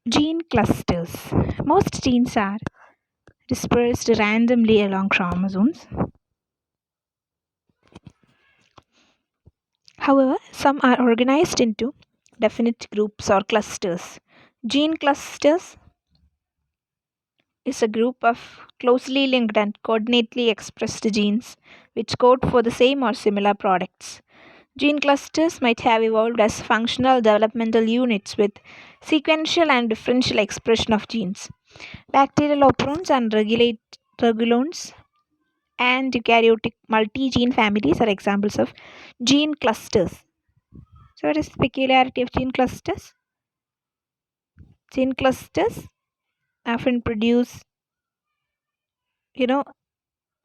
Gene clusters. Most genes are dispersed randomly along chromosomes. However, some are organized into definite groups or clusters. Gene clusters is a group of closely linked and coordinately expressed genes which code for the same or similar products. Gene clusters might have evolved as functional developmental units with sequential and differential expression of genes. Bacterial operons and regulons and eukaryotic multi-gene families are examples of gene clusters. So, what is the peculiarity of gene clusters? Gene clusters often produce, you know,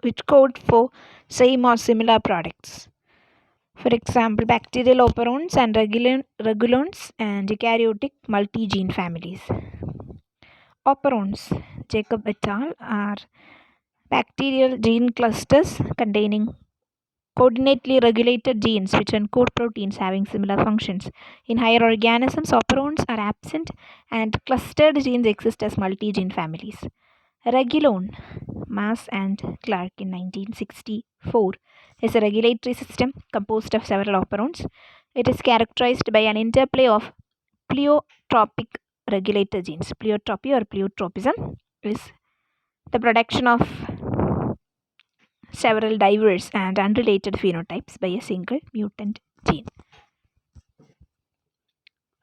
which code for same or similar products. For example, bacterial operons and regulons and eukaryotic multi-gene families. Operons, Jacob et al., are bacterial gene clusters containing coordinately regulated genes which encode proteins having similar functions. In higher organisms, operons are absent and clustered genes exist as multi-gene families. Regulon, Maas and Clark in 1964, is a regulatory system composed of several operons. It is characterized by an interplay of pleiotropic regulator genes. Pleiotropy or pleiotropism is the production of several diverse and unrelated phenotypes by a single mutant gene.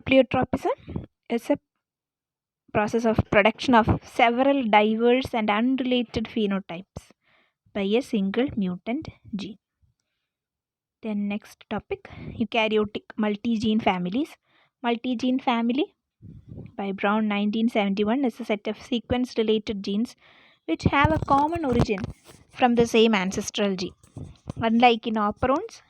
Pleiotropism is a process of production of several diverse and unrelated phenotypes by a single mutant gene. Then next topic, eukaryotic multi-gene families. Multi-gene family by Brown 1971 is a set of sequence-related genes which have a common origin from the same ancestral gene. Unlike in operons,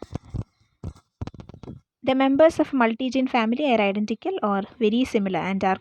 the members of multi-gene family are identical or very similar and are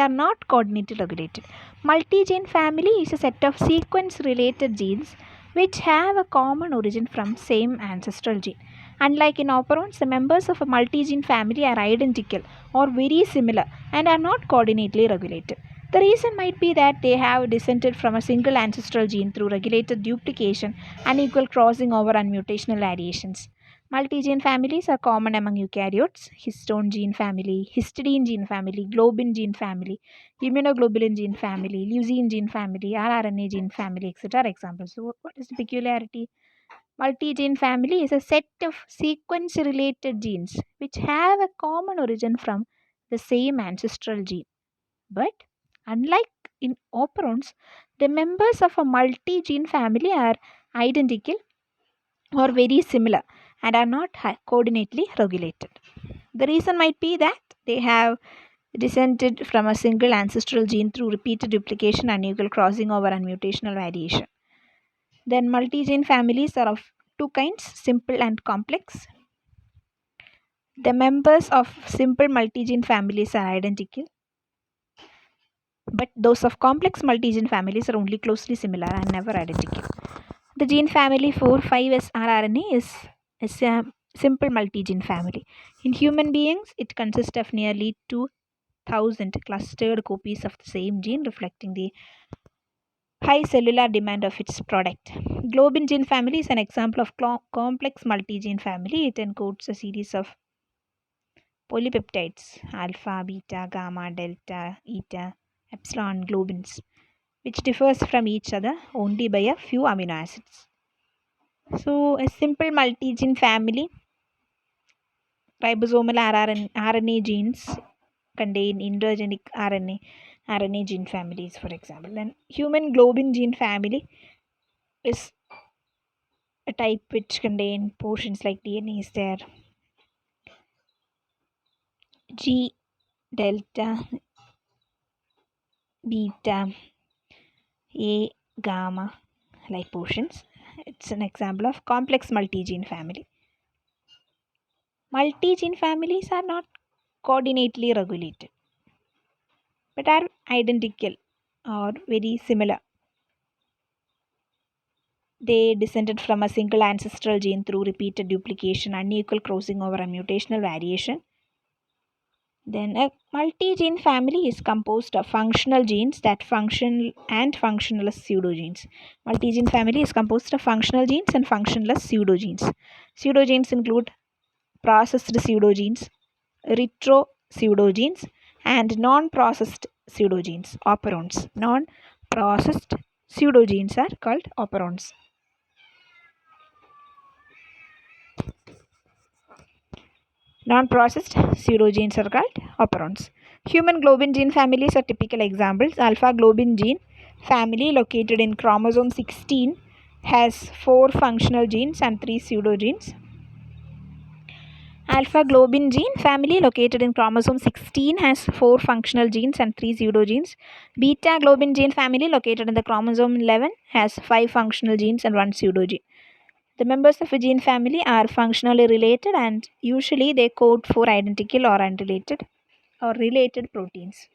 not coordinately regulated. Multi-gene family is a set of sequence-related genes which have a common origin from same ancestral gene. Unlike in operons, the members of a multi-gene family are identical or very similar and are not coordinately regulated. The reason might be that they have descended from a single ancestral gene through regulated duplication, unequal crossing over, and mutational variations. Multi-gene families are common among eukaryotes: histone gene family, histidine gene family, globin gene family, immunoglobulin gene family, leucine gene family, rRNA gene family, etc. are examples. So, what is the peculiarity? Multi-gene family is a set of sequence-related genes which have a common origin from the same ancestral gene. But unlike in operons, the members of a multi-gene family are identical or very similar and are not coordinately regulated. The reason might be that they have descended from a single ancestral gene through repeated duplication, unequal crossing over, and mutational variation. Then multi-gene families are of two kinds, simple and complex. The members of simple multi-gene families are identical, but those of complex multi-gene families are only closely similar and never identical. The gene family 4,5S rRNA is a simple multi-gene family. In human beings, it consists of nearly 2,000 clustered copies of the same gene, reflecting the high cellular demand of its product. Globin gene family is an example of complex multi-gene family. It encodes a series of polypeptides, alpha, beta, gamma, delta, eta, epsilon globins, which differs from each other only by a few amino acids. So, a simple multi-gene family, ribosomal RNA genes contain endogenic RNA gene families, for example. Then, human globin gene family is a type which contain portions like DNA is there, G, delta, beta, A, gamma, like portions. It's an example of complex multi-gene family. Multi-gene families are not coordinately regulated, but are identical or very similar. They descended from a single ancestral gene through repeated duplication, unequal crossing over, and mutational variation. Then a multi-gene family is composed of functional genes that function and functionless pseudogenes. Multi-gene family is composed of functional genes and functionless pseudogenes. Pseudogenes include processed pseudogenes, retro-pseudogenes, and non-processed pseudogenes, operons. Non-processed pseudogenes are called operons. Non-processed pseudogenes are called operons. Human globin gene families are typical examples. Alpha globin gene family located in chromosome 16 has 4 functional genes and 3 pseudogenes. Alpha globin gene family located in chromosome 16 has 4 functional genes and 3 pseudogenes. Beta globin gene family located in the chromosome 11 has 5 functional genes and 1 pseudogene. The members of a gene family are functionally related and usually they code for identical or unrelated or related proteins.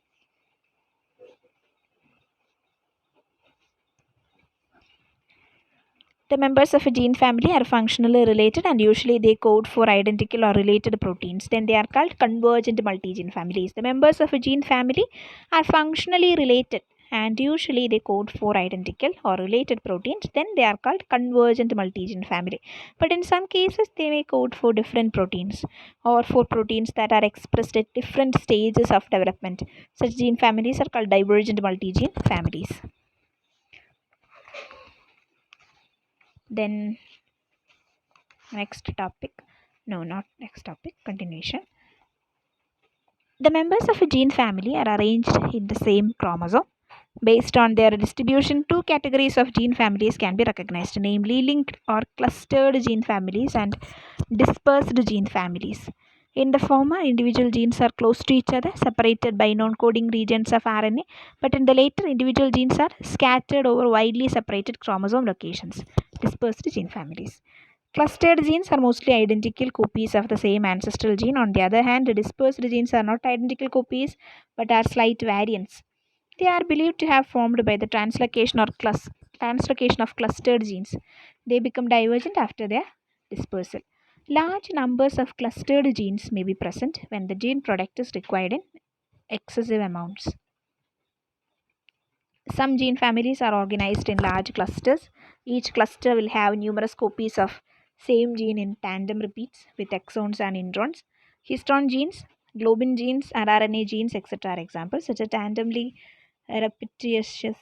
The members of a gene family are functionally related and usually they code for identical or related proteins. Then they are called convergent multigene families. The members of a gene family are functionally related and usually they code for identical or related proteins. Then they are called convergent multigene family. But in some cases they may code for different proteins or for proteins that are expressed at different stages of development. Such gene families are called divergent multigene families. Then continuation. The members of a gene family are arranged in the same chromosome. Based on their distribution, two categories of gene families can be recognized, namely linked or clustered gene families and dispersed gene families. In the former, individual genes are close to each other, separated by non-coding regions of RNA, but in the later, individual genes are scattered over widely separated chromosome locations, dispersed gene families. Clustered genes are mostly identical copies of the same ancestral gene. On the other hand, dispersed genes are not identical copies but are slight variants. They are believed to have formed by the translocation of clustered genes. They become divergent after their dispersal. Large numbers of clustered genes may be present when the gene product is required in excessive amounts. Some gene families are organized in large clusters. Each cluster will have numerous copies of same gene in tandem repeats with exons and introns. Histone genes, globin genes, and RNA genes, etc. are examples. Such a tandemly repetitious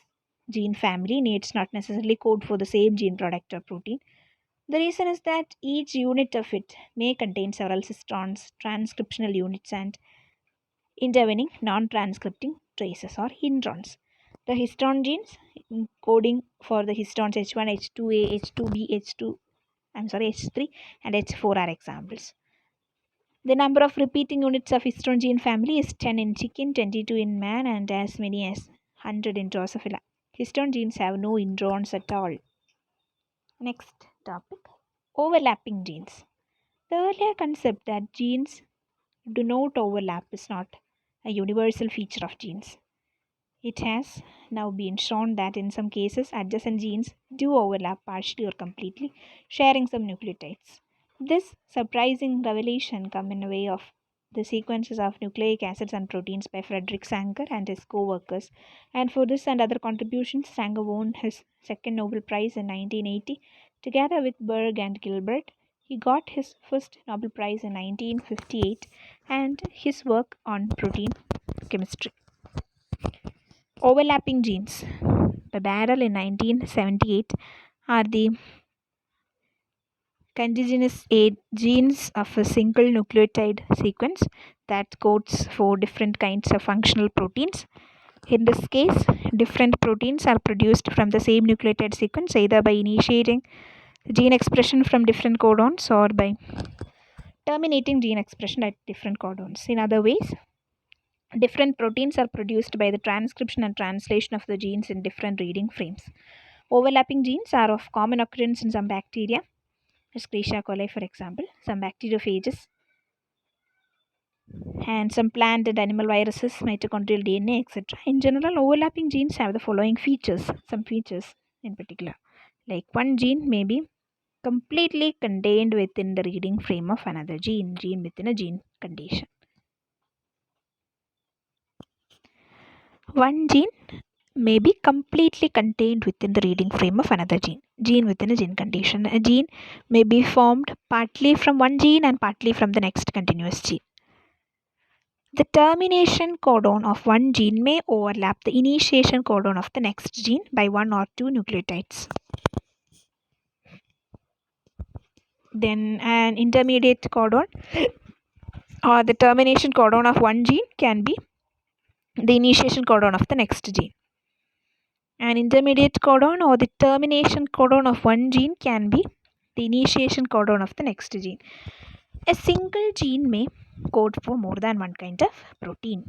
gene family needs not necessarily code for the same gene product or protein. The reason is that each unit of it may contain several histones, transcriptional units, and intervening non-transcripting traces or introns. The histone genes coding for the histones H1, H2A, H2B, H3 and H4 are examples. The number of repeating units of histone gene family is 10 in chicken, 22 in man and as many as 100 in Drosophila. Histone genes have no introns at all. Next topic, overlapping genes. The earlier concept that genes do not overlap is not a universal feature of genes. It has now been shown that in some cases adjacent genes do overlap partially or completely, sharing some nucleotides. This surprising revelation comes in the way of the sequences of nucleic acids and proteins by Frederick Sanger and his co-workers, and for this and other contributions, Sanger won his second Nobel Prize in 1980 together with Berg and Gilbert. He got his first Nobel Prize in 1958 and his work on protein chemistry. Overlapping genes by Barrel in 1978 are the congenous genes of a single nucleotide sequence that codes for different kinds of functional proteins. In this case, different proteins are produced from the same nucleotide sequence either by initiating gene expression from different codons or by terminating gene expression at different codons. In other ways, different proteins are produced by the transcription and translation of the genes in different reading frames. Overlapping genes are of common occurrence in some bacteria, Escherichia coli for example, some bacteriophages, and some plant and animal viruses, mitochondrial DNA, etc. In general, overlapping genes have the following features, some features in particular. Like one gene may be completely contained within the reading frame of another gene within a gene condition. One gene may be completely contained within the reading frame of another gene within a gene condition. A gene may be formed partly from one gene and partly from the next continuous gene. The termination codon of one gene may overlap the initiation codon of the next gene by one or two nucleotides. Then an intermediate codon or the termination codon of one gene can be the initiation codon of the next gene. An intermediate codon or the termination codon of one gene can be the initiation codon of the next gene. A single gene may code for more than one kind of protein.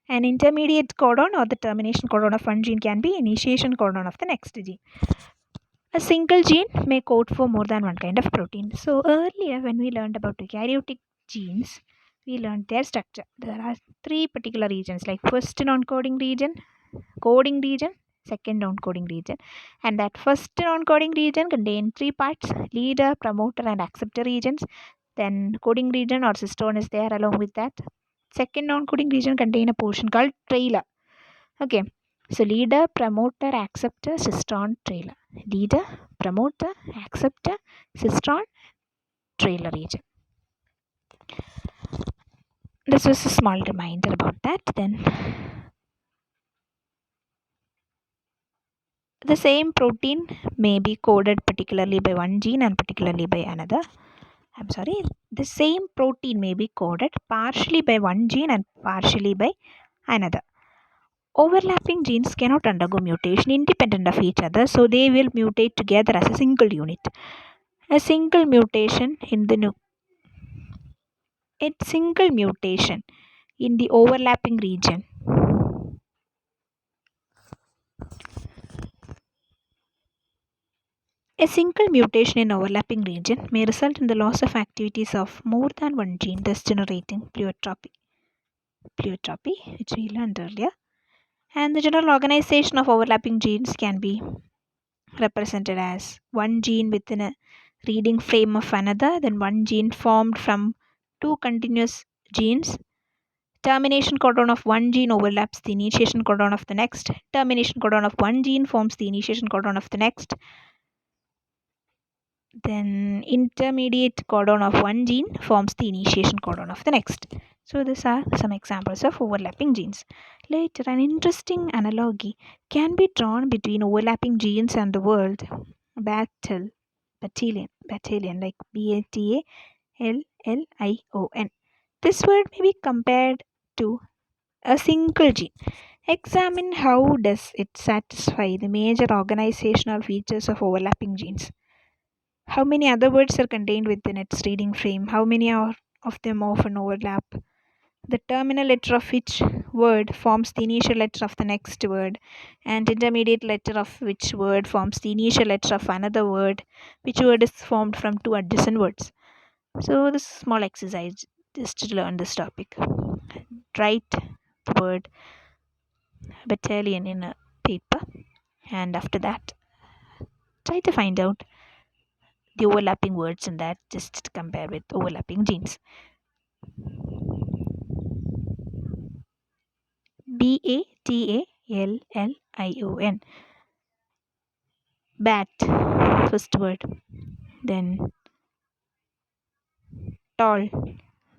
An intermediate codon or the termination codon of one gene can be initiation codon of the next gene. A single gene may code for more than one kind of protein. So earlier when we learned about eukaryotic genes, we learned their structure. There are three particular regions, like first non-coding region, coding region, second non-coding region. And that first non-coding region contains three parts: leader, promoter, and acceptor regions. Then coding region or cystone is there along with that. Second non-coding region contains a portion called trailer. Okay, so leader, promoter, acceptor, cystone, trailer. Leader, promoter, acceptor, cystone, trailer region. This was a small reminder about that. Then the same protein may be coded particularly by one gene and particularly by another. The same protein may be coded partially by one gene and partially by another. Overlapping genes cannot undergo mutation independent of each other, so they will mutate together as a single unit. A single mutation in the overlapping region A single mutation in overlapping region may result in the loss of activities of more than one gene, thus generating pleiotrope, which we learned earlier. And the general organization of overlapping genes can be represented as one gene within a reading frame of another, then one gene formed from two continuous genes. Termination codon of one gene overlaps the initiation codon of the next. Termination codon of one gene forms the initiation codon of the next. Then intermediate codon of one gene forms the initiation codon of the next. So these are some examples of overlapping genes. Later, an interesting analogy can be drawn between overlapping genes and the word battalion, like BATALLION. This word may be compared to a single gene. Examine how does it satisfy the major organizational features of overlapping genes. How many other words are contained within its reading frame? How many of them often overlap? The terminal letter of which word forms the initial letter of the next word, and intermediate letter of which word forms the initial letter of another word, which word is formed from two adjacent words. So this small exercise just to learn this topic. Write the word battalion in a paper, and after that try to find out the overlapping words in that, just to compare with overlapping genes. BATALLION. Bat, first word. Then tall.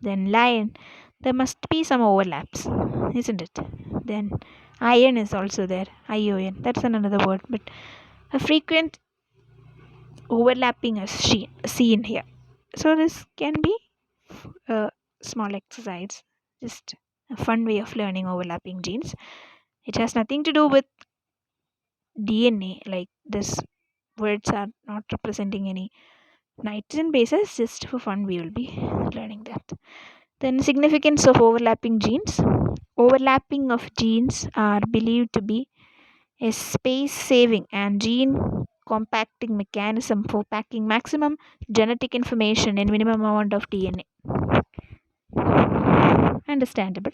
Then lion. There must be some overlaps, isn't it? Then iron is also there. ION. That's another word, but a frequent overlapping is seen here. So this can be a small exercise, just a fun way of learning overlapping genes. It has nothing to do with DNA, like this words are not representing any nitrogen bases. Just for fun we will be learning that. Then significance of overlapping genes. Overlapping of genes are believed to be a space saving and gene compacting mechanism for packing maximum genetic information in minimum amount of DNA. Understandable.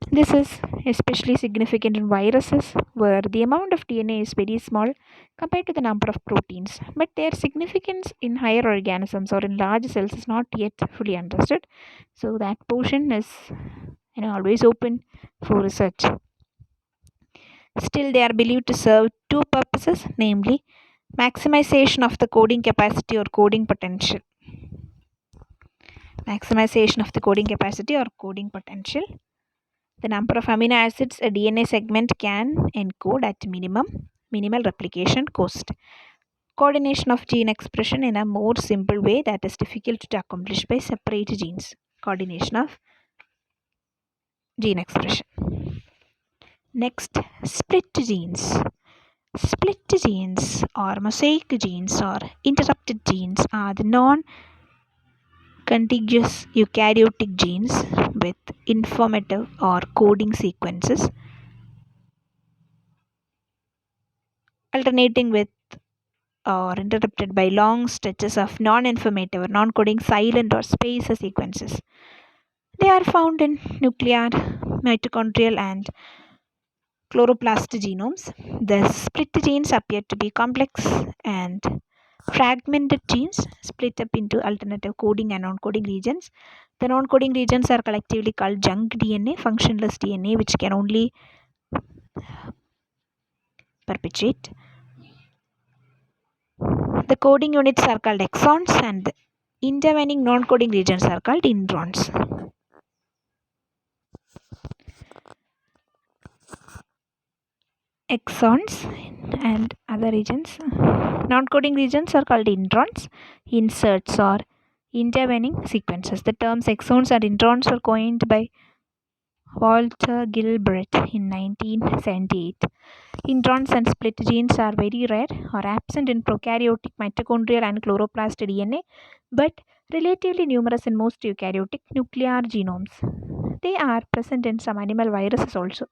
This is especially significant in viruses where the amount of DNA is very small compared to the number of proteins, but their significance in higher organisms or in large cells is not yet fully understood. So that portion is always open for research. Still, they are believed to serve two purposes, namely maximization of the coding capacity or coding potential. Maximization of the coding capacity or coding potential. The number of amino acids a DNA segment can encode at minimal replication cost. Coordination of gene expression in a more simple way that is difficult to accomplish by separate genes. Coordination of gene expression. Next, split genes. Split genes or mosaic genes or interrupted genes are the non-contiguous eukaryotic genes with informative or coding sequences alternating with or interrupted by long stretches of non-informative or non-coding silent or spacer sequences. They are found in nuclear, mitochondrial, and chloroplast genomes. The split genes appear to be complex and fragmented genes split up into alternative coding and non-coding regions. The non-coding regions are collectively called junk DNA, functionless DNA, which can only perpetuate. The coding units are called exons, and the intervening non-coding regions are called introns. Exons and other regions. Non-coding regions are called introns, inserts, or intervening sequences. The terms exons and introns were coined by Walter Gilbert in 1978. Introns and split genes are very rare or absent in prokaryotic mitochondrial and chloroplast DNA, but relatively numerous in most eukaryotic nuclear genomes. They are present in some animal viruses also.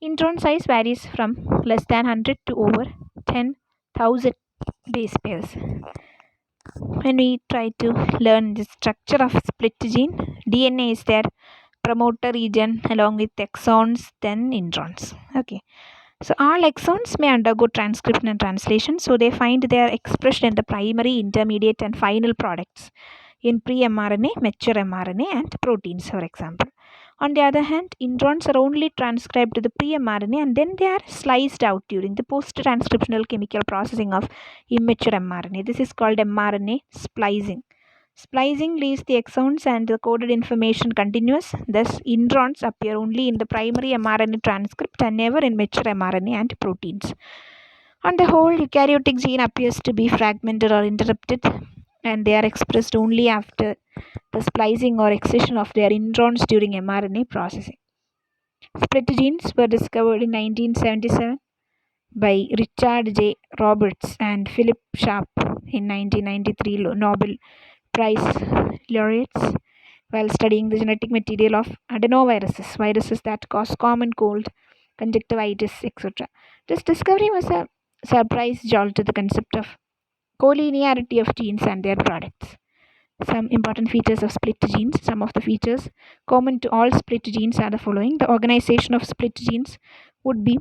Intron size varies from less than 100 to over 10,000 base pairs. When we try to learn the structure of split gene, DNA is their promoter region along with exons, then introns. Okay. So all exons may undergo transcription and translation, so they find their expression in the primary, intermediate, and final products in pre-mRNA, mature mRNA, and proteins, for example. On the other hand, introns are only transcribed to the pre-mRNA and then they are sliced out during the post-transcriptional chemical processing of immature mRNA. This is called mRNA splicing. Splicing leaves the exons and the coded information continuous. Thus, introns appear only in the primary mRNA transcript and never in mature mRNA and proteins. On the whole, eukaryotic gene appears to be fragmented or interrupted, and they are expressed only after the splicing or excision of their introns during mRNA processing. Split genes were discovered in 1977 by Richard J. Roberts and Philip Sharp in 1993 Nobel Prize laureates while studying the genetic material of adenoviruses, viruses that cause common cold, conjunctivitis, etc. This discovery was a surprise jolt to the concept of collinearity of genes and their products. Some important features of split genes. Some of the features common to all split genes are the following. The organization of split genes would be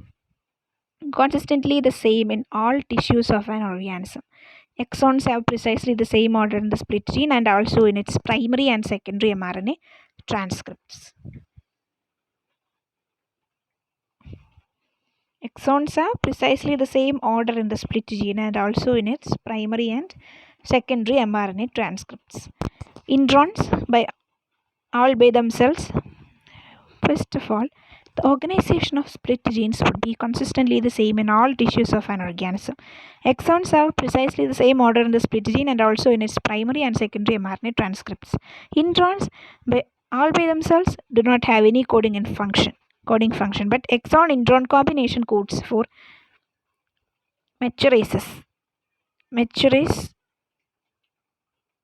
consistently the same in all tissues of an organism. Exons have precisely the same order in the split gene and also in its primary and secondary mRNA transcripts. Exons have precisely the same order in the split gene and also in its primary and secondary mRNA transcripts. Introns all by themselves. First of all, the organization of split genes would be consistently the same in all tissues of an organism. Exons have precisely the same order in the split gene and also in its primary and secondary mRNA transcripts. Introns all by themselves do not have any coding function, but exon-intron combination codes for maturases. Maturases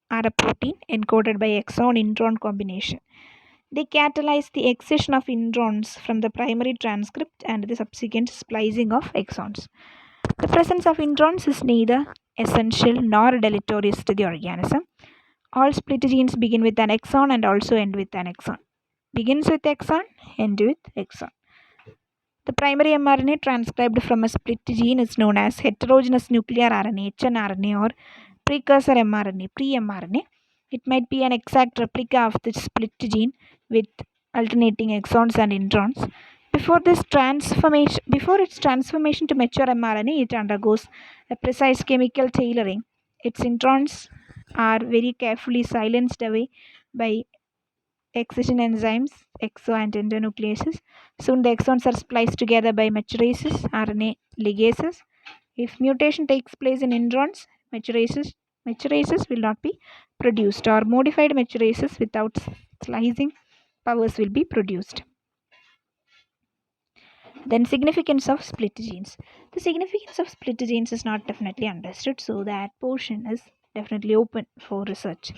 are a protein encoded by exon-intron combination. They catalyze the excision of introns from the primary transcript and the subsequent splicing of exons. The presence of introns is neither essential nor deleterious to the organism. All split genes begin with an exon and also end with an exon. Begins with exon, end with exon. The primary mRNA transcribed from a split gene is known as heterogeneous nuclear RNA, hnRNA, or precursor mRNA, pre-mRNA. It might be an exact replica of the split gene with alternating exons and introns. Before its transformation to mature mRNA, it undergoes a precise chemical tailoring. Its introns are very carefully silenced away by excision enzymes, exo and endonucleases. Soon the exons are spliced together by maturases, RNA ligases. If mutation takes place in introns, maturases will not be produced, or modified maturases without splicing powers will be produced. Then significance of split genes. The significance of split genes is not definitely understood, so that portion is definitely open for research.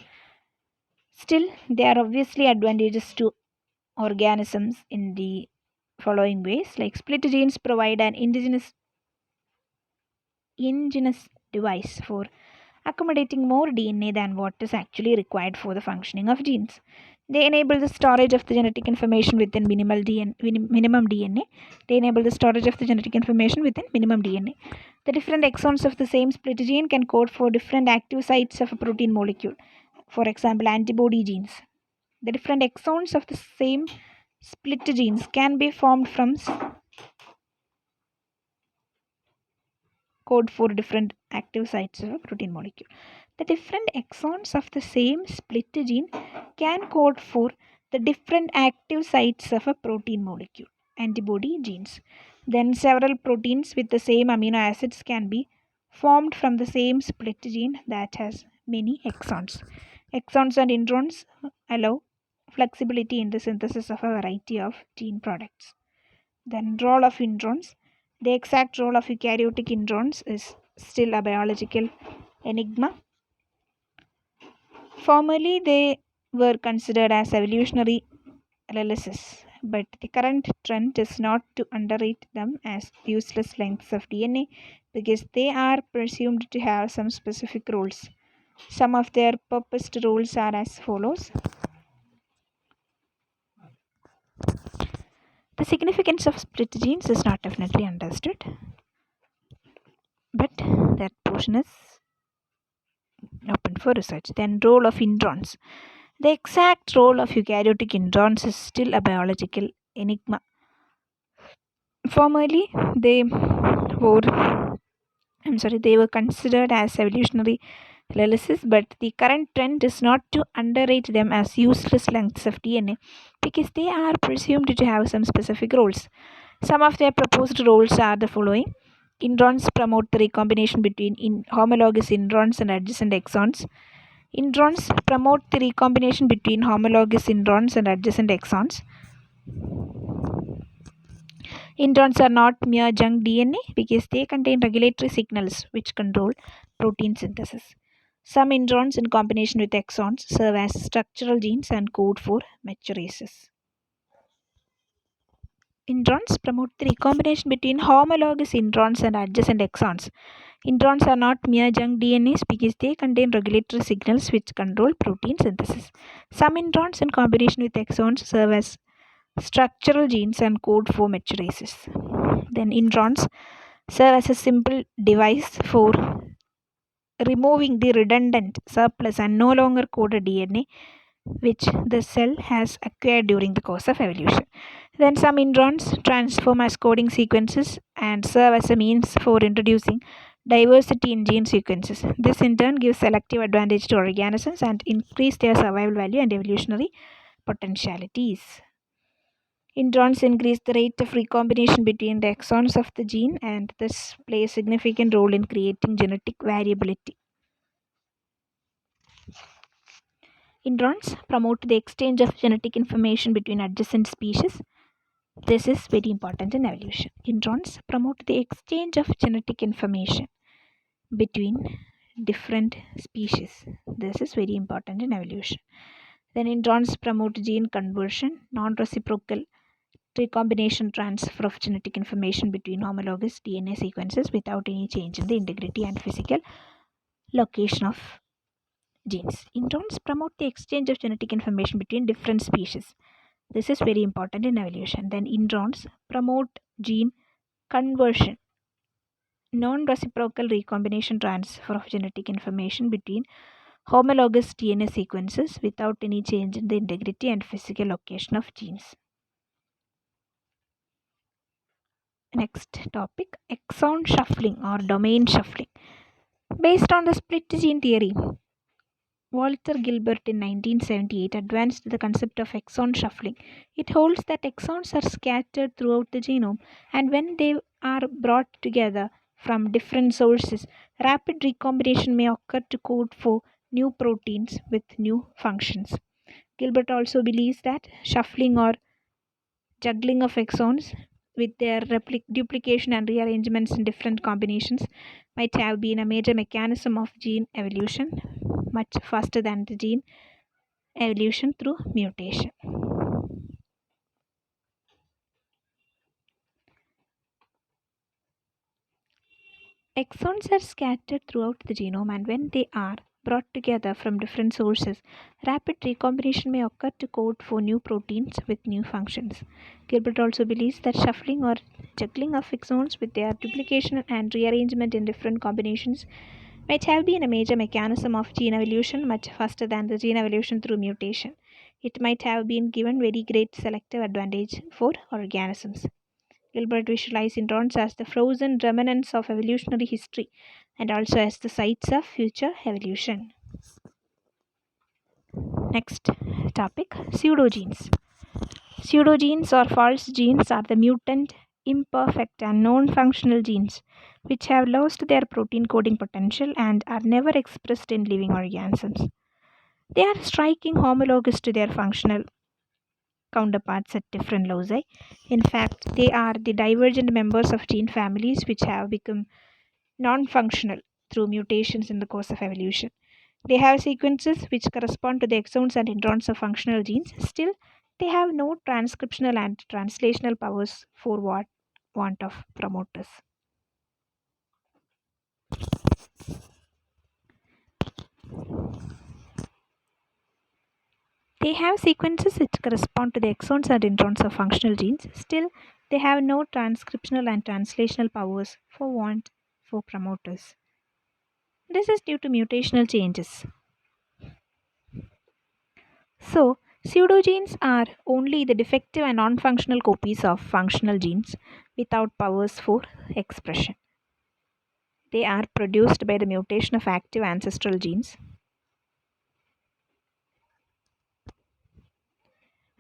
Still, there are obviously advantages to organisms in the following ways. Like split genes provide an indigenous device for accommodating more DNA than what is actually required for the functioning of genes. They enable the storage of the genetic information within minimum DNA. They enable the storage of the genetic information within minimum DNA. The different exons of the same split gene can code for different active sites of a protein molecule. For example, antibody genes. The different exons of the same split genes can be formed from code for different active sites of a protein molecule. The different exons of the same split gene can code for the different active sites of a protein molecule, antibody genes. Then several proteins with the same amino acids can be formed from the same split gene that has many exons. Exons and introns allow flexibility in the synthesis of a variety of gene products. Then role of introns. The exact role of eukaryotic introns is still a biological enigma. Formerly, they were considered as evolutionary relics, but the current trend is not to underrate them as useless lengths of DNA because they are presumed to have some specific roles. Some of their purposed roles are as follows. The significance of split genes is not definitely understood, but that portion is open for research. Then role of introns. The exact role of eukaryotic introns is still a biological enigma. Formerly, they were considered as evolutionary relics, but the current trend is not to underrate them as useless lengths of DNA because they are presumed to have some specific roles. Some of their proposed roles are the following. Introns promote the recombination between homologous introns and adjacent exons. Introns promote the recombination between homologous introns and adjacent exons. Introns are not mere junk DNA because they contain regulatory signals which control protein synthesis. Some introns in combination with exons serve as structural genes and code for maturases. Introns promote the recombination between homologous introns and adjacent exons. Introns are not mere junk DNAs because they contain regulatory signals which control protein synthesis. Some introns in combination with exons serve as structural genes and code for maturases. Then introns serve as a simple device for removing the redundant, surplus, and no longer coded DNA which the cell has acquired during the course of evolution. Then some introns transform as coding sequences and serve as a means for introducing diversity in gene sequences. This in turn gives selective advantage to organisms and increase their survival value and evolutionary potentialities. Introns increase the rate of recombination between the exons of the gene and thus play a significant role in creating genetic variability. Introns promote the exchange of genetic information between adjacent species. This is very important in evolution. Introns promote the exchange of genetic information between different species. This is very important in evolution. Then introns promote gene conversion, non-reciprocal recombination transfer of genetic information between homologous DNA sequences without any change in the integrity and physical location of genes. Introns promote the exchange of genetic information between different species. This is very important in evolution. Then introns promote gene conversion, non-reciprocal recombination transfer of genetic information between homologous DNA sequences without any change in the integrity and physical location of genes. Then introns promote the exchange of genetic information between different species. This is very important in evolution. Then introns promote the exchange of genetic information between different species. This is very important in evolution. Then introns promote gene conversion, non-reciprocal recombination transfer of genetic information between homologous DNA sequences without any change in the integrity and physical location of genes. Next topic, exon shuffling or domain shuffling. Based on the split gene theory, Walter Gilbert in 1978 advanced the concept of exon shuffling. It holds that exons are scattered throughout the genome, and when they are brought together from different sources, rapid recombination may occur to code for new proteins with new functions. Gilbert also believes that shuffling or juggling of exons with their duplication and rearrangements in different combinations might have been a major mechanism of gene evolution, much faster than the gene evolution through mutation. Exons are scattered throughout the genome, and when they are brought together from different sources, rapid recombination may occur to code for new proteins with new functions. Gilbert also believes that shuffling or juggling of exons with their duplication and rearrangement in different combinations might have been a major mechanism of gene evolution much faster than the gene evolution through mutation. It might have been given very great selective advantage for organisms. Gilbert visualized introns as the frozen remnants of evolutionary history and also as the sites of future evolution. Next topic, pseudogenes. Pseudogenes or false genes are the mutant, imperfect, and non functional genes which have lost their protein coding potential and are never expressed in living organisms. They are striking homologous to their functional counterparts at different loci. In fact, they are the divergent members of gene families which have become non functional through mutations in the course of evolution. They have sequences which correspond to the exons and introns of functional genes. Still, they have no transcriptional and translational powers for what want of promoters. They have sequences which correspond to the exons and introns of functional genes. Still, they have no transcriptional and translational powers for want for promoters. This is due to mutational changes. So, pseudogenes are only the defective and non functional copies of functional genes without powers for expression. They are produced by the mutation of active ancestral genes.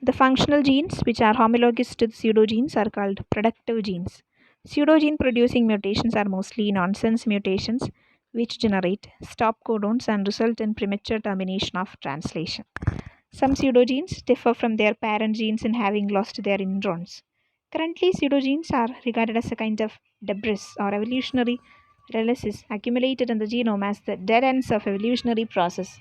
The functional genes, which are homologous to the pseudogenes, are called productive genes. Pseudogene producing mutations are mostly nonsense mutations which generate stop codons and result in premature termination of translation. Some pseudogenes differ from their parent genes in having lost their introns. Currently, pseudogenes are regarded as a kind of debris or evolutionary relics accumulated in the genome as the dead ends of evolutionary process.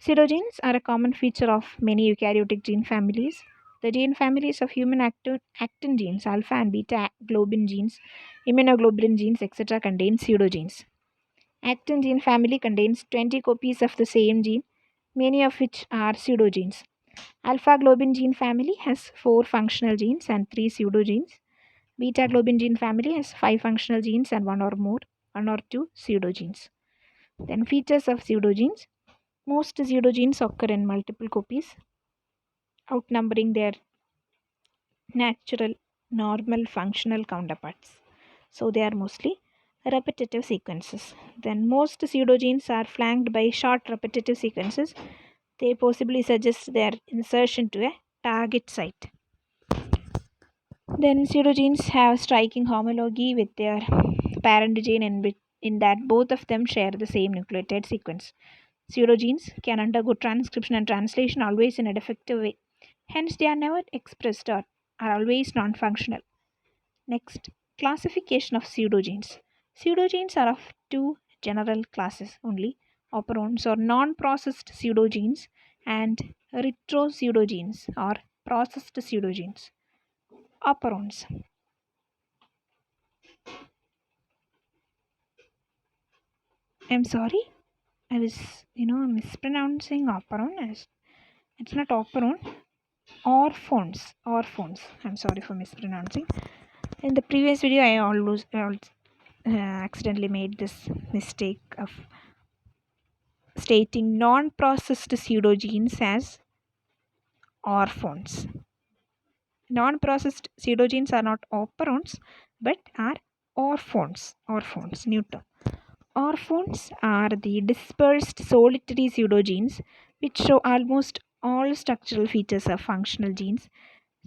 Pseudogenes are a common feature of many eukaryotic gene families. The gene families of human actin genes, alpha and beta globin genes, immunoglobulin genes, etc., contain pseudogenes. Actin gene family contains 20 copies of the same gene, many of which are pseudogenes. Alpha globin gene family has 4 functional genes and 3 pseudogenes. Beta globin gene family has 5 functional genes and 1 or 2 pseudogenes. Then features of pseudogenes. Most pseudogenes occur in multiple copies, outnumbering their natural, normal, functional counterparts. So they are mostly repetitive sequences. Then most pseudogenes are flanked by short repetitive sequences. They possibly suggest their insertion to a target site. Then pseudogenes have striking homology with their parent gene in that both of them share the same nucleotide sequence. Pseudogenes can undergo transcription and translation always in a defective way. Hence, they are never expressed or are always non functional. Next, classification of pseudogenes. Pseudogenes are of two general classes only, operons or non processed pseudogenes and retropseudogenes or processed pseudogenes. Operons. I'm sorry, I was mispronouncing operon as it's not operon. Orphons. I'm sorry for mispronouncing. In the previous video, I accidentally made this mistake of stating non-processed pseudogenes as orphons. Non-processed pseudogenes are not operons but are orphons. Orphons, new term. Orphons are the dispersed solitary pseudogenes which show almost all structural features of functional genes,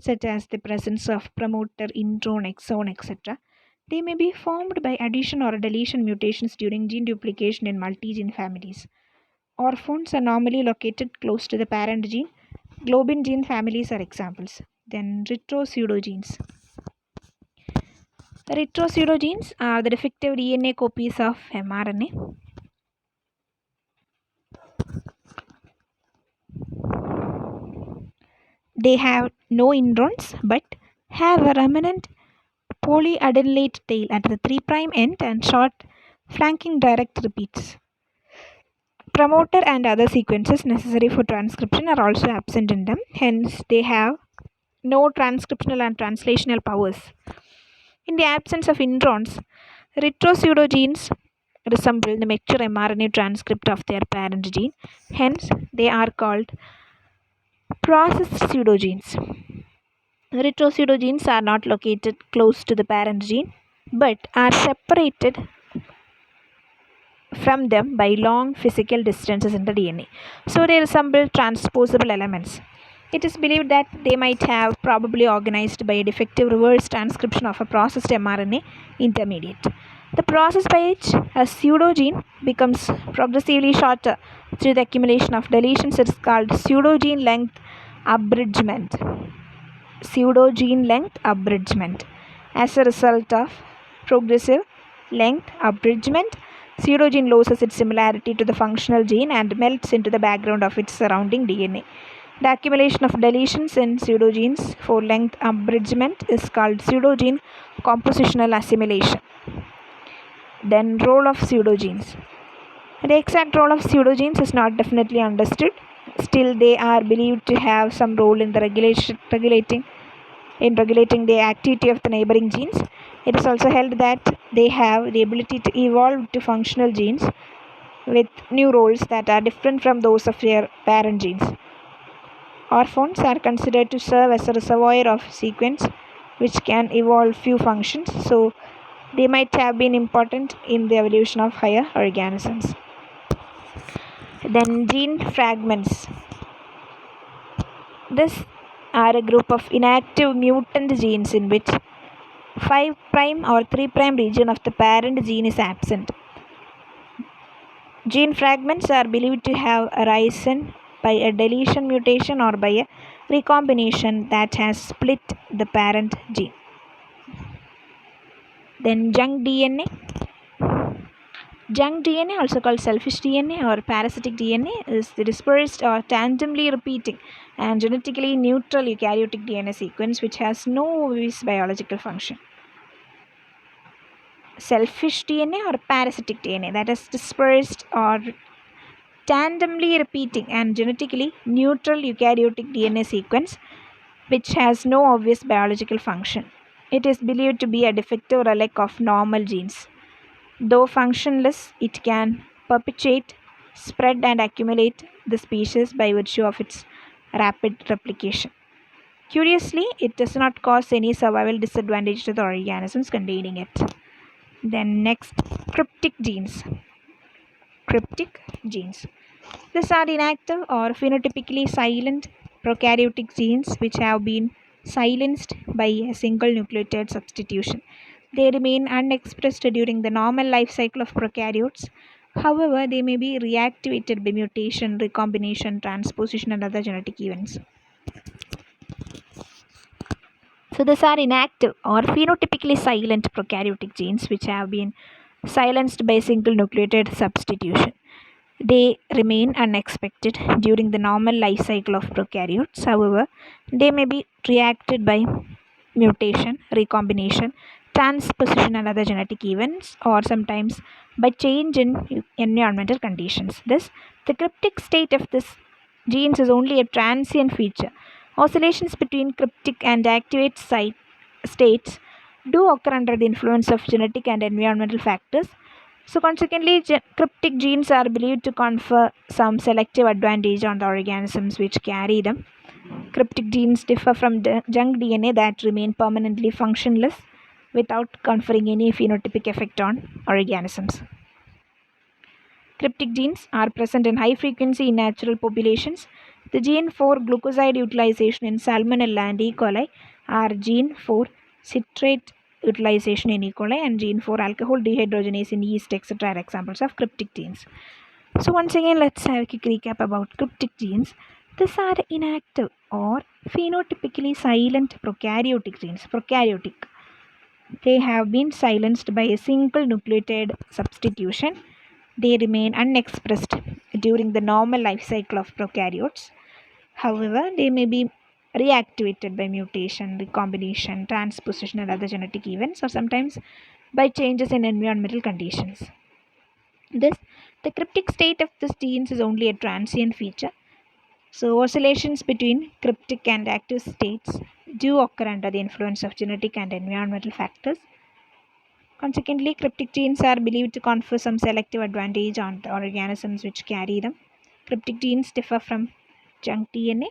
such as the presence of promoter, intron, exon, etc. They may be formed by addition or deletion mutations during gene duplication in multi-gene families. Orphons are normally located close to the parent gene. Globin gene families are examples. Then retropseudogenes. Retropseudogenes are the defective DNA copies of mRNA. They have no introns but have a remnant polyadenylate tail at the 3' end and short flanking direct repeats. Promoter and other sequences necessary for transcription are also absent in them, hence they have no transcriptional and translational powers. In the absence of introns, retropseudogenes resemble the mature mRNA transcript of their parent gene, hence they are called processed pseudogenes. Retropseudogenes are not located close to the parent gene but are separated from them by long physical distances in the DNA. So they resemble transposable elements. It is believed that they might have probably organized by a defective reverse transcription of a processed mRNA intermediate. The process by which a pseudogene becomes progressively shorter through the accumulation of deletions is called pseudogene length abridgment. Pseudogene length abridgment. As a result of progressive length abridgment, pseudogene loses its similarity to the functional gene and melts into the background of its surrounding DNA. The accumulation of deletions in pseudogenes for length abridgment is called pseudogene compositional assimilation. Then, role of pseudogenes. The exact role of pseudogenes is not definitely understood. Still, they are believed to have some role in the regulating the activity of the neighboring genes. It is also held that they have the ability to evolve to functional genes with new roles that are different from those of their parent genes. Orphons are considered to serve as a reservoir of sequence which can evolve few functions, so they might have been important in the evolution of higher organisms. Then gene fragments. These are a group of inactive mutant genes in which 5' or 3' region of the parent gene is absent. Gene fragments are believed to have arisen by a deletion mutation or by a recombination that has split the parent gene. Then junk DNA. Junk DNA, also called selfish DNA or parasitic DNA, is the dispersed or tandemly repeating and genetically neutral eukaryotic DNA sequence which has no obvious biological function. Selfish DNA or parasitic DNA, that is dispersed or tandemly repeating and genetically neutral eukaryotic DNA sequence which has no obvious biological function. It is believed to be a defective relic of normal genes. Though functionless, it can perpetuate, spread, and accumulate the species by virtue of its rapid replication. Curiously, it does not cause any survival disadvantage to the organisms containing it. Then next, cryptic genes. Cryptic genes. These are inactive or phenotypically silent prokaryotic genes which have been silenced by a single nucleotide substitution. They remain unexpressed during the normal life cycle of prokaryotes. However, they may be reactivated by mutation, recombination, transposition, and other genetic events. So, these are inactive or phenotypically silent prokaryotic genes which have been silenced by single nucleotide substitution. They remain unexpected during the normal life cycle of prokaryotes. However, they may be reacted by mutation, recombination, transposition, and other genetic events, or sometimes by change in environmental conditions. Thus, the cryptic state of this genes is only a transient feature. Oscillations between cryptic and activate states do occur under the influence of genetic and environmental factors. So, consequently, cryptic genes are believed to confer some selective advantage on the organisms which carry them. Cryptic genes differ from junk DNA that remain permanently functionless without conferring any phenotypic effect on organisms. Cryptic genes are present in high frequency in natural populations. The gene for glucoside utilization in Salmonella and E. coli are gene for citrate utilization in E. coli and gene for alcohol dehydrogenase in yeast, etc. are examples of cryptic genes. So once again, let's have a quick recap about cryptic genes. These are inactive or phenotypically silent prokaryotic genes. Prokaryotic. They have been silenced by a single nucleotide substitution. They remain unexpressed during the normal life cycle of prokaryotes. However, they may be reactivated by mutation, recombination, transposition, and other genetic events, or sometimes by changes in environmental conditions. The cryptic state of these genes is only a transient feature. So, oscillations between cryptic and active states do occur under the influence of genetic and environmental factors. Consequently, cryptic genes are believed to confer some selective advantage on the organisms which carry them. Cryptic genes differ from junk DNA,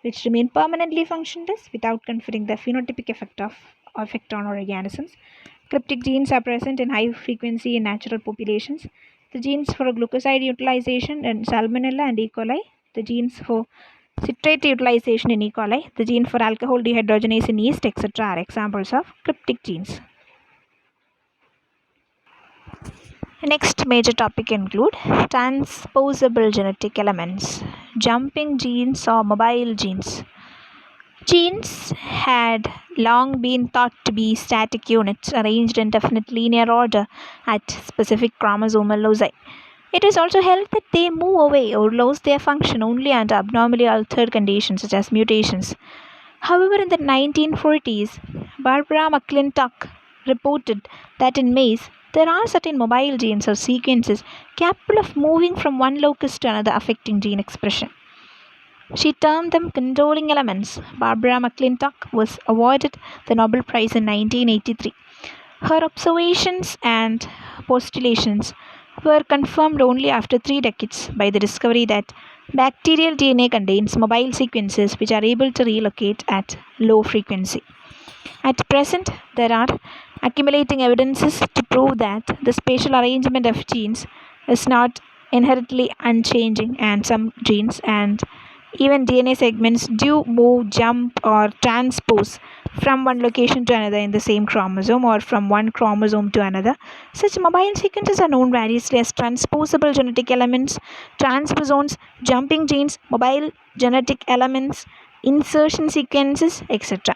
which remain permanently functionless without conferring the phenotypic effect on organisms. Cryptic genes are present in high frequency in natural populations. The genes for glucoside utilization in Salmonella and E. coli, the genes for citrate utilization in E. coli, the gene for alcohol dehydrogenase in yeast, etc. are examples of cryptic genes. The next major topic include transposable genetic elements, jumping genes or mobile genes. Genes had long been thought to be static units arranged in definite linear order at specific chromosomal loci. It is also held that they move away or lose their function only under abnormally altered conditions such as mutations. However, in the 1940s, Barbara McClintock reported that in maize, there are certain mobile genes or sequences capable of moving from one locus to another affecting gene expression. She termed them controlling elements. Barbara McClintock was awarded the Nobel Prize in 1983. Her observations and postulations were confirmed only after 3 decades by the discovery that bacterial DNA contains mobile sequences which are able to relocate at low frequency. At present, there are accumulating evidences to prove that the spatial arrangement of genes is not inherently unchanging, and some genes and even DNA segments do move, jump, or transpose from one location to another in the same chromosome or from one chromosome to another. Such mobile sequences are known variously as transposable genetic elements, transposons, jumping genes, mobile genetic elements, insertion sequences, etc.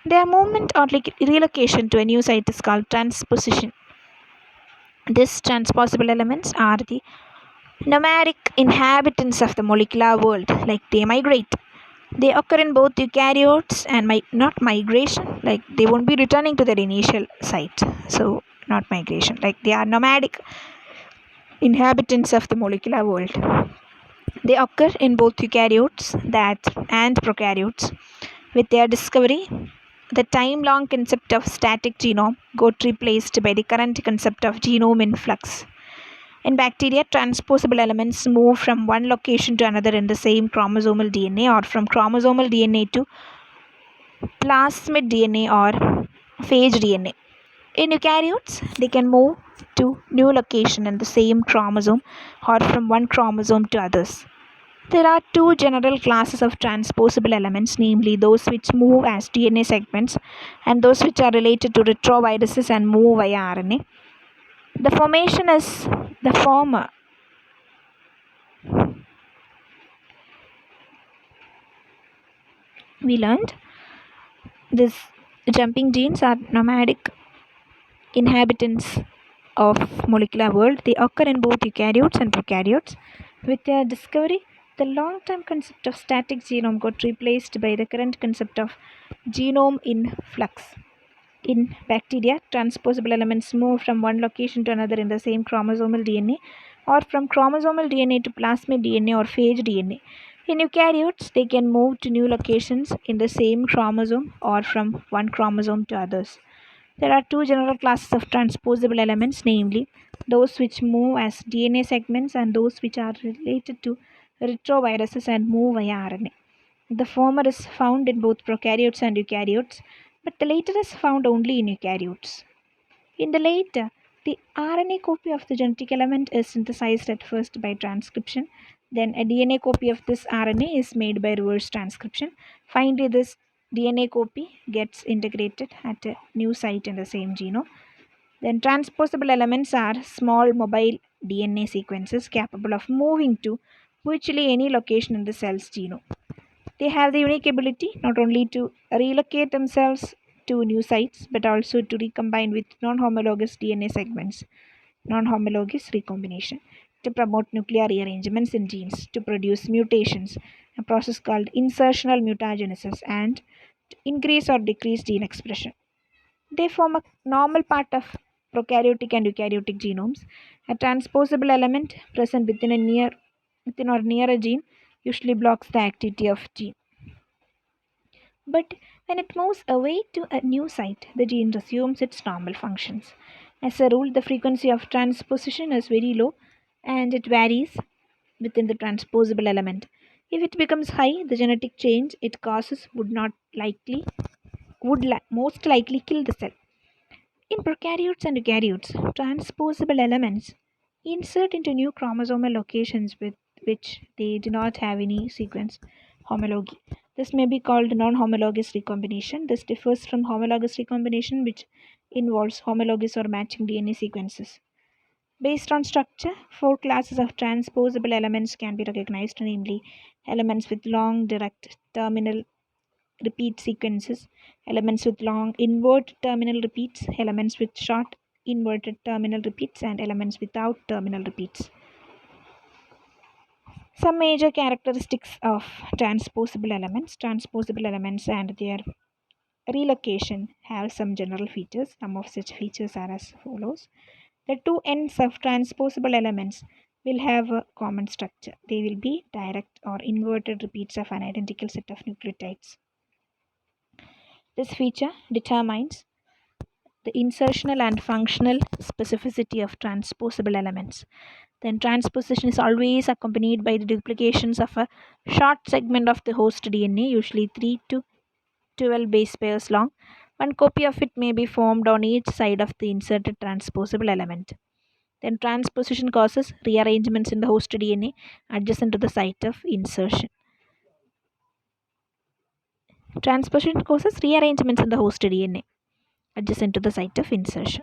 Their movement or relocation to a new site is called transposition. These transposable elements are the nomadic inhabitants of the molecular world, like they migrate. They occur in both eukaryotes and not migration, like they won't be returning to their initial site. So, not migration, like they are nomadic inhabitants of the molecular world. They occur in both eukaryotes and prokaryotes. With their discovery, the time-long concept of static genome got replaced by the current concept of genome in flux. In bacteria, transposable elements move from one location to another in the same chromosomal DNA or from chromosomal DNA to plasmid DNA or phage DNA. In eukaryotes, they can move to new location in the same chromosome or from one chromosome to others. There are two general classes of transposable elements, namely those which move as DNA segments and those which are related to retroviruses and move via RNA. The formation is the former. We learned these jumping genes are nomadic inhabitants of molecular world. They occur in both eukaryotes and prokaryotes. With their discovery, the long-term concept of static genome got replaced by the current concept of genome in flux. In bacteria, transposable elements move from one location to another in the same chromosomal DNA or from chromosomal DNA to plasmid DNA or phage DNA. In eukaryotes, they can move to new locations in the same chromosome or from one chromosome to others. There are two general classes of transposable elements, namely those which move as DNA segments and those which are related to retroviruses and move via RNA. The former is found in both prokaryotes and eukaryotes, but the latter is found only in eukaryotes. In the latter, the RNA copy of the genetic element is synthesized at first by transcription, then a DNA copy of this RNA is made by reverse transcription. Finally, this DNA copy gets integrated at a new site in the same genome. Then transposable elements are small mobile DNA sequences capable of moving to virtually any location in the cell's genome. They have the unique ability not only to relocate themselves to new sites but also to recombine with non homologous DNA segments, non homologous recombination, to promote nuclear rearrangements in genes, to produce mutations, a process called insertional mutagenesis, and to increase or decrease gene expression. They form a normal part of prokaryotic and eukaryotic genomes. A transposable element present within or near a gene usually blocks the activity of gene. But when it moves away to a new site, the gene resumes its normal functions. As a rule, the frequency of transposition is very low and it varies within the transposable element. If it becomes high, the genetic change it causes most likely kill the cell. In prokaryotes and eukaryotes, transposable elements insert into new chromosomal locations with which they do not have any sequence homology. This may be called non-homologous recombination. This differs from homologous recombination, which involves homologous or matching DNA sequences. Based on structure, four classes of transposable elements can be recognized, namely elements with long direct terminal repeat sequences, elements with long inverted terminal repeats, elements with short inverted terminal repeats, and elements without terminal repeats. Some major characteristics of transposable elements and their relocation have some general features. Some of such features are as follows. The two ends of transposable elements will have a common structure. They will be direct or inverted repeats of an identical set of nucleotides. This feature determines the insertional and functional specificity of transposable elements. Then transposition is always accompanied by the duplications of a short segment of the host DNA, usually 3 to 12 base pairs long. One copy of it may be formed on each side of the inserted transposable element. Then transposition causes rearrangements in the host DNA adjacent to the site of insertion. Transposition causes rearrangements in the host DNA adjacent to the site of insertion.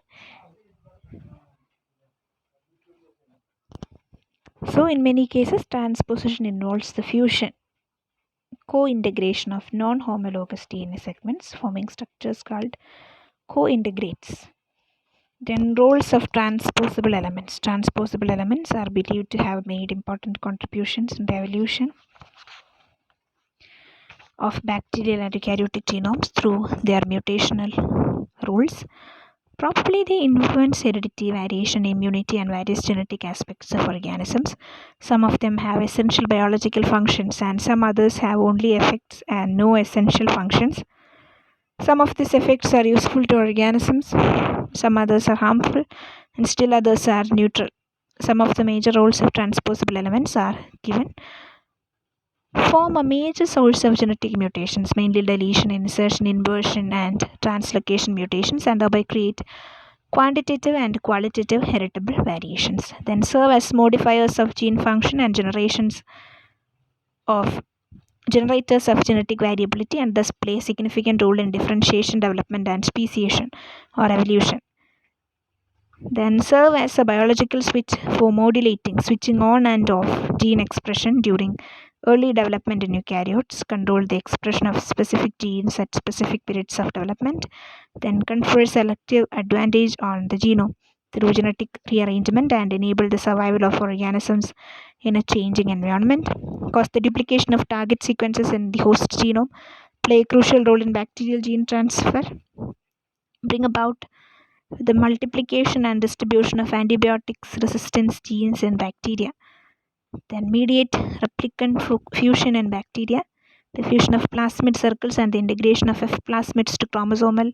So, in many cases, transposition involves the fusion, co-integration of non-homologous DNA segments, forming structures called co-integrates. Then, roles of transposable elements. Transposable elements are believed to have made important contributions in the evolution of bacterial and eukaryotic genomes through their mutational roles. Probably they influence heredity, variation, immunity, and various genetic aspects of organisms. Some of them have essential biological functions, and some others have only effects and no essential functions. Some of these effects are useful to organisms, some others are harmful, and still others are neutral. Some of the major roles of transposable elements are given. Form a major source of genetic mutations, mainly deletion, insertion, inversion, and translocation mutations, and thereby create quantitative and qualitative heritable variations. Then serve as modifiers of gene function and generators of genetic variability, and thus play a significant role in differentiation, development, and speciation or evolution. Then serve as a biological switch for modulating, switching on and off gene expression during early development in eukaryotes, control the expression of specific genes at specific periods of development, then confer selective advantage on the genome through genetic rearrangement and enable the survival of organisms in a changing environment, cause the duplication of target sequences in the host genome, play a crucial role in bacterial gene transfer, bring about the multiplication and distribution of antibiotics resistance genes in bacteria, then mediate replicant fusion in bacteria, the fusion of plasmid circles and the integration of F plasmids to chromosomal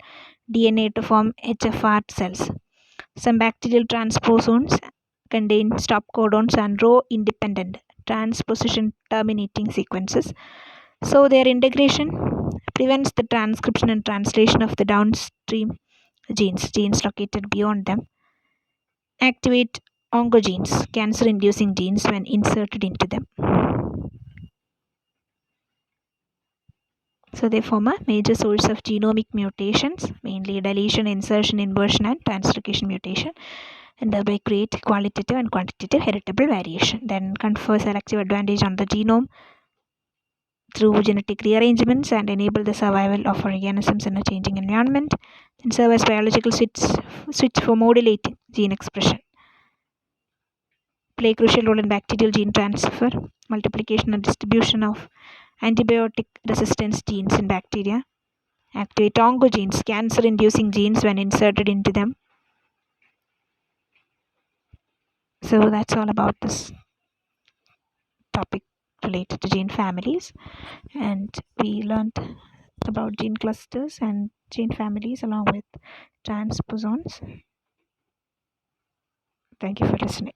DNA to form HFR cells. Some bacterial transposons contain stop codons and row independent transposition terminating sequences. So their integration prevents the transcription and translation of the downstream genes located beyond them. Activate oncogenes, cancer-inducing genes, when inserted into them. So they form a major source of genomic mutations, mainly deletion, insertion, inversion, and translocation mutation, and thereby create qualitative and quantitative heritable variation. Then confer selective advantage on the genome through genetic rearrangements and enable the survival of organisms in a changing environment, and serve as biological switch for modulating gene expression. Play a crucial role in bacterial gene transfer, multiplication, and distribution of antibiotic resistance genes in bacteria. Activate oncogenes, cancer inducing genes, when inserted into them. So that's all about this topic related to gene families, and we learned about gene clusters and gene families along with transposons. Thank you for listening.